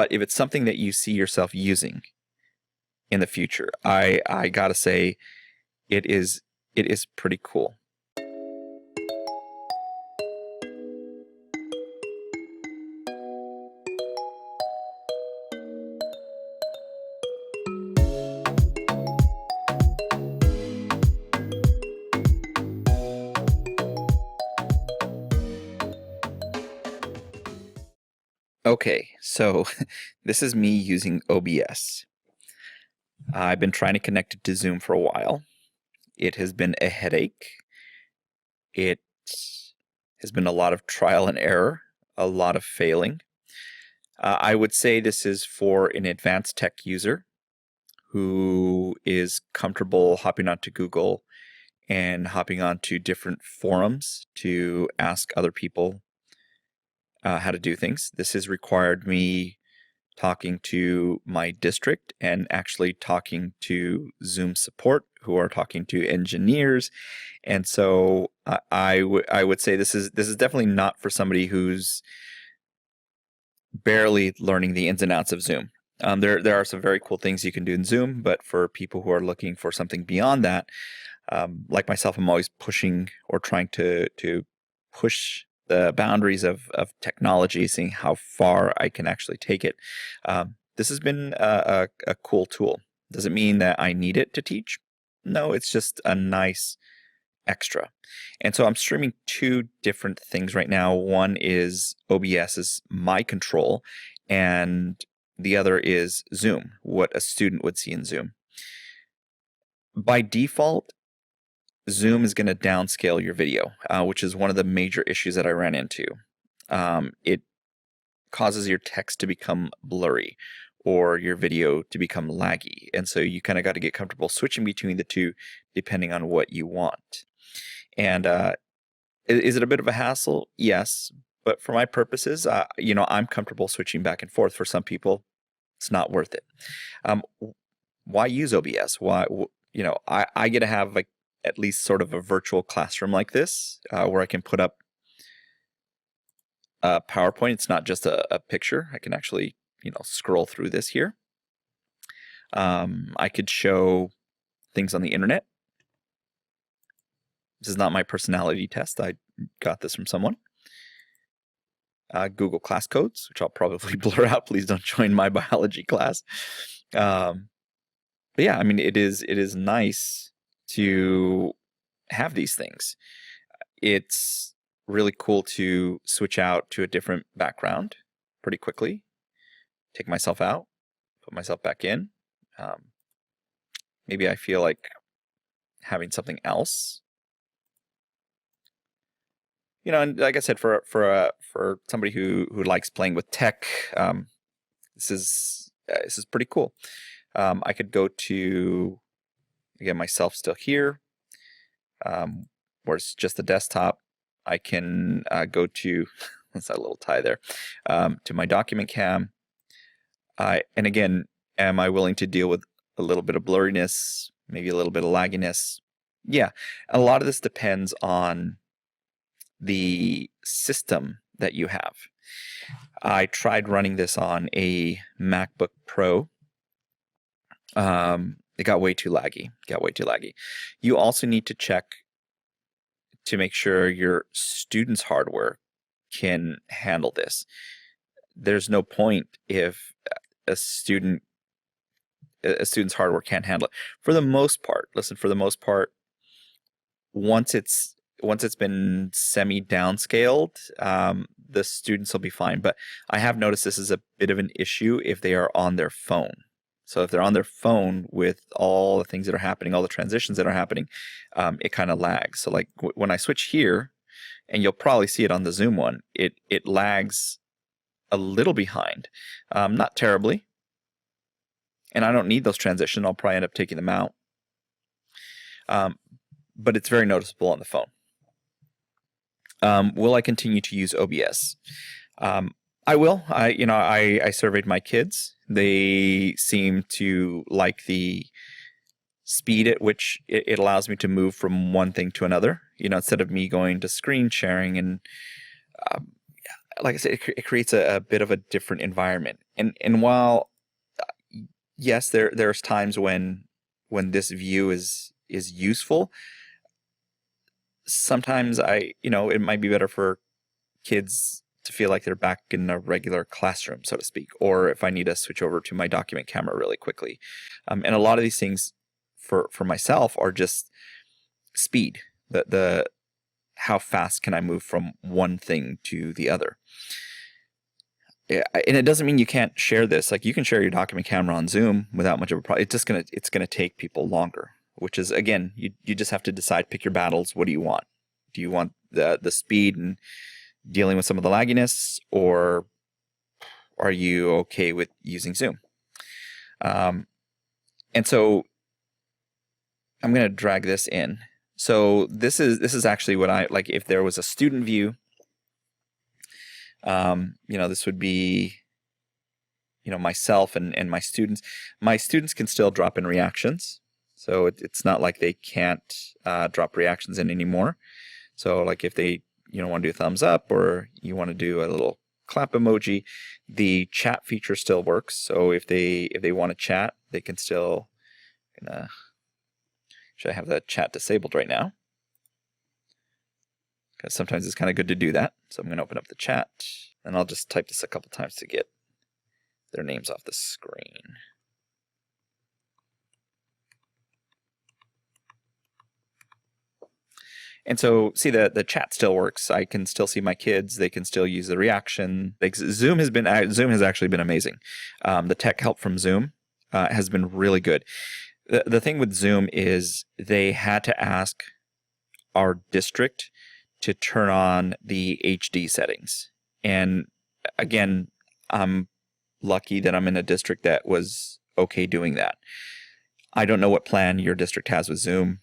But if it's something that you see yourself using in the future, I gotta say it is pretty cool. Okay, so this is me using OBS. I've been trying to connect it to Zoom for a while. It has been a headache. It has been a lot of trial and error, a lot of failing. I would say this is for an advanced tech user who is comfortable hopping onto Google and hopping onto different forums to ask other people how to do things. This has required me talking to my district and actually talking to Zoom support, who are talking to engineers. And so I would say this is definitely not for somebody who's barely learning the ins and outs of Zoom. There are some very cool things you can do in Zoom, but for people who are looking for something beyond that, like myself, I'm always pushing or trying to push the boundaries of technology, seeing how far I can actually take it. This has been a cool tool. Does it mean that I need it to teach? No, it's just a nice extra. And so I'm streaming two different things right now. One is OBS is my control, and the other is Zoom, what a student would see in Zoom. By default, Zoom is going to downscale your video, which is one of the major issues that I ran into. It causes your text to become blurry or your video to become laggy. And so you kind of got to get comfortable switching between the two depending on what you want. And is it a bit of a hassle? Yes. But for my purposes, I'm comfortable switching back and forth. For some people, it's not worth it. Why use OBS? Why, I get to have at least sort of a virtual classroom like this, where I can put up a PowerPoint. It's not just a picture. I can actually, scroll through this here. I could show things on the internet. This is not my personality test. I got this from someone. Google class codes, which I'll probably blur out. Please don't join my biology class. But yeah, I mean, it is nice to have these things. It's really cool to switch out to a different background pretty quickly, take myself out, put myself back in. Maybe I feel like having something else. And like I said, for somebody who likes playing with tech, this is pretty cool. I could go to, again, myself still here, where it's just the desktop. I can go to, that's that little tie there, to my document cam. And again, am I willing to deal with a little bit of blurriness, maybe a little bit of lagginess? Yeah, a lot of this depends on the system that you have. I tried running this on a MacBook Pro. It got way too laggy. You also need to check to make sure your student's hardware can handle this. There's no point if a student's hardware can't handle it. For the most part, once it's been semi-downscaled, the students will be fine. But I have noticed this is a bit of an issue if they are on their phone. So if they're on their phone with all the things that are happening, all the transitions that are happening, it kind of lags. So like when I switch here, and you'll probably see it on the Zoom one, it lags a little behind, not terribly. And I don't need those transitions. I'll probably end up taking them out. But it's very noticeable on the phone. Will I continue to use OBS? I will. I surveyed my kids. They seem to like the speed at which it allows me to move from one thing to another. Instead of me going to screen sharing and like I said, it creates a bit of a different environment. And while yes, there's times when this view is useful, sometimes it might be better for kids to feel like they're back in a regular classroom, so to speak, or if I need to switch over to my document camera really quickly. And a lot of these things for myself are just speed, the how fast can I move from one thing to the other. Yeah, and it doesn't mean you can't share this. Like, you can share your document camera on Zoom without much of a problem. It's gonna take people longer, which is, again, you just have to decide, pick your battles. What do you want? Do you want the speed and dealing with some of the lagginess, or are you okay with using Zoom? And so I'm going to drag this in. So this is actually what I like. If there was a student view, this would be, myself and my students. My students can still drop in reactions. So it's not like they can't drop reactions in anymore. So like if they want to do a thumbs up, or you want to do a little clap emoji, the chat feature still works. So if they want to chat, they can still. Should I have the chat disabled right now? Because sometimes it's kind of good to do that. So I'm going to open up the chat, and I'll just type this a couple times to get their names off the screen. And so, see, the chat still works. I can still see my kids. They can still use the reaction. Zoom has actually been amazing. The tech help from Zoom has been really good. The thing with Zoom is they had to ask our district to turn on the HD settings. And again, I'm lucky that I'm in a district that was okay doing that. I don't know what plan your district has with Zoom.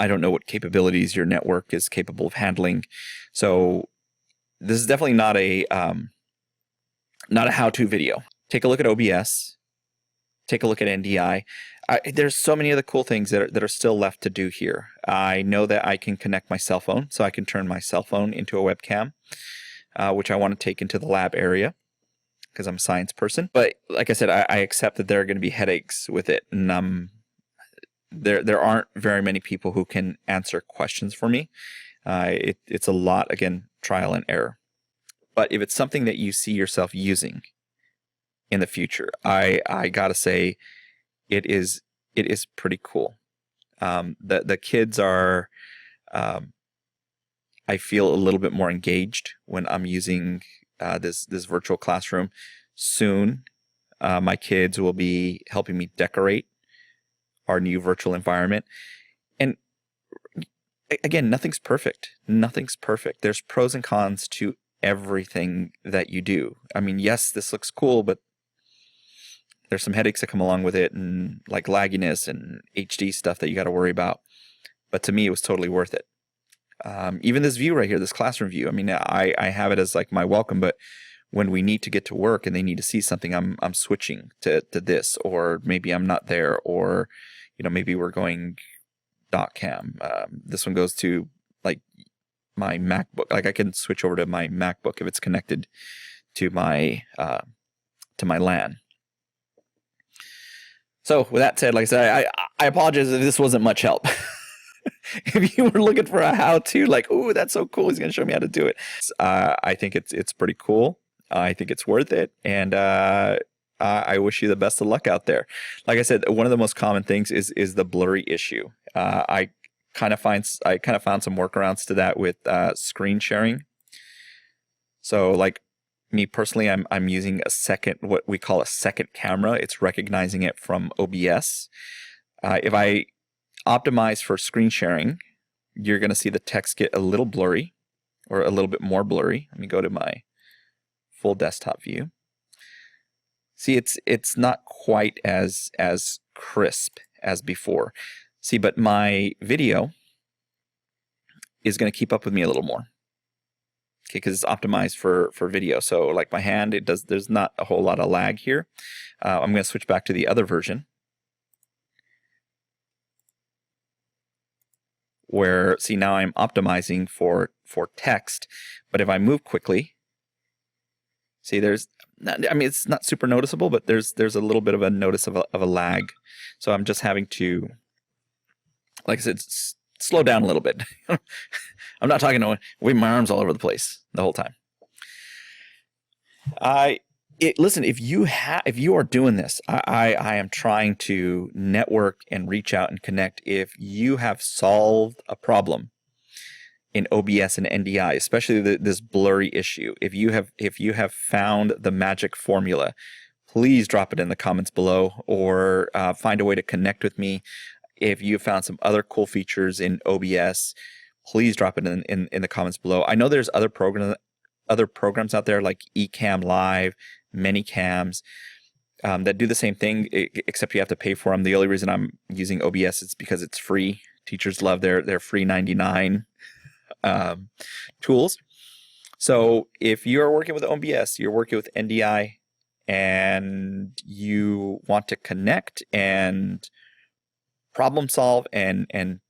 I don't know what capabilities your network is capable of handling. So this is definitely not a how-to video. Take a look at OBS. Take a look at NDI. There's so many other cool things that are still left to do here. I know that I can connect my cell phone, so I can turn my cell phone into a webcam, which I want to take into the lab area because I'm a science person. But like I said, I accept that there are going to be headaches with it, and there aren't very many people who can answer questions for me. It's a lot, again, trial and error. But if it's something that you see yourself using in the future, I gotta say, it is pretty cool. The kids are, I feel a little bit more engaged when I'm using this virtual classroom. Soon, my kids will be helping me decorate our new virtual environment. And again, nothing's perfect. Nothing's perfect. There's pros and cons to everything that you do. I mean, yes, this looks cool, but there's some headaches that come along with it, and like lagginess and HD stuff that you got to worry about. But to me, it was totally worth it. Even this view right here, this classroom view, I mean, I have it as like my welcome, but when we need to get to work and they need to see something, I'm switching to this, or maybe I'm not there, or maybe we're going dot cam. This one goes to like my MacBook. Like I can switch over to my MacBook if it's connected to my LAN. So with that said, like I said, I apologize if this wasn't much help. If you were looking for a how-to, like, oh, that's so cool, he's going to show me how to do it. I think it's pretty cool. I think it's worth it, and I wish you the best of luck out there. Like I said, one of the most common things is the blurry issue. I kind of found some workarounds to that with screen sharing. So like me personally, I'm using what we call a second camera. It's recognizing it from OBS. If I optimize for screen sharing, you're going to see the text get a little blurry, or a little bit more blurry. Let me go to my full desktop view. See, it's not quite as crisp as before. See, but my video is going to keep up with me a little more. Okay, because it's optimized for video. So like my hand, there's not a whole lot of lag here. I'm going to switch back to the other version, where, see, now I'm optimizing for text, but if I move quickly, see, it's not super noticeable, but there's a little bit of a notice of a lag. So I'm just having to, like I said, slow down a little bit. I'm not talking to waving my arms all over the place the whole time. Listen, if you are doing this, I am trying to network and reach out and connect. If you have solved a problem in OBS and NDI, especially this blurry issue, if you have found the magic formula, please drop it in the comments below, or find a way to connect with me. If you found some other cool features in OBS, please drop it in the comments below. I know there's other programs out there like Ecamm Live, Manycams, that do the same thing, except you have to pay for them. The only reason I'm using OBS is because it's free. Teachers love their free 99 tools. So if you're working with OBS, you're working with NDI, and you want to connect and problem solve and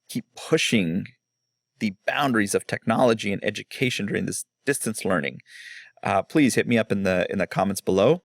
keep pushing the boundaries of technology and education during this distance learning, please hit me up in the comments below.